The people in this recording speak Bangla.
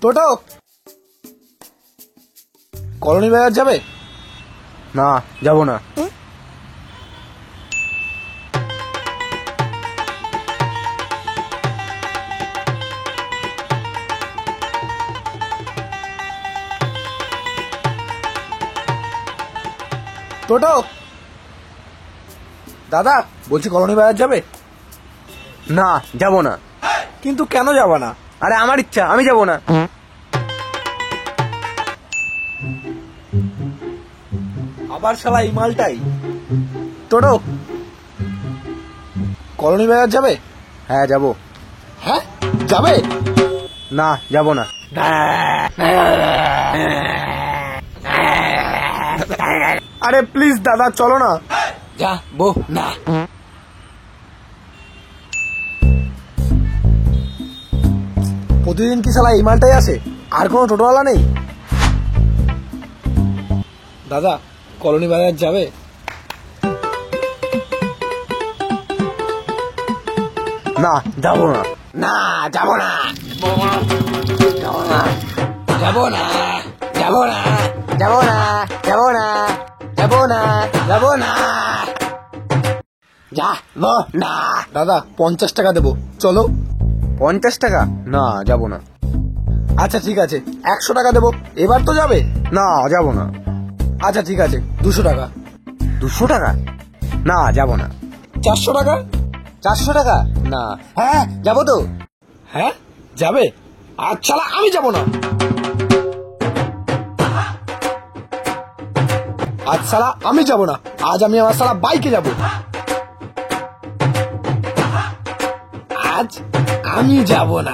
টোটো কলোনি বাজার যাবে? না, যাবো না। টোটো দাদা, বলছি কলোনি বাজার যাবে? না, যাবো না। কিন্তু কেন যাবে না? আরে আমার ইচ্ছা, আমি যাবো না। আবার শালা এই মালটাই। টোটো কলোনি বাজার যাবে? হ্যাঁ, যাবো। হ্যাঁ যাবে? না, যাবো না। আরে প্লিজ দাদা, চলো না। যাবো না। প্রতিদিন কি শালা এই মালটাই আসে? আর কোনো টোটোওয়ালা নেই? দাদা কলোনি বাজার যাবে? না, যাবো না। না যাবো না, যাবো না, যাবো না, যাবো না, যাবো না, যাবো না, যাবো না, যাবো না, যাবো না। দাদা 50 টাকা দেবো, চলো। 50 টাকা? না, যাবো না। আচ্ছা ঠিক আছে, 100 টাকা দেবো, এবার তো যাবে? না, যাবো না। আচ্ছা ঠিক আছে, 200 টাকা। 200 টাকা? না, যাবো না। 400 টাকা? 400 টাকা? না। হ্যাঁ, যাবো তো। হ্যাঁ যাবে? আচ্ছা আমি যাবো না। আজ শালা আমি যাবো না, আজ আমি আমার শালা বাইকে যাবো। আজ আমি যাবো না।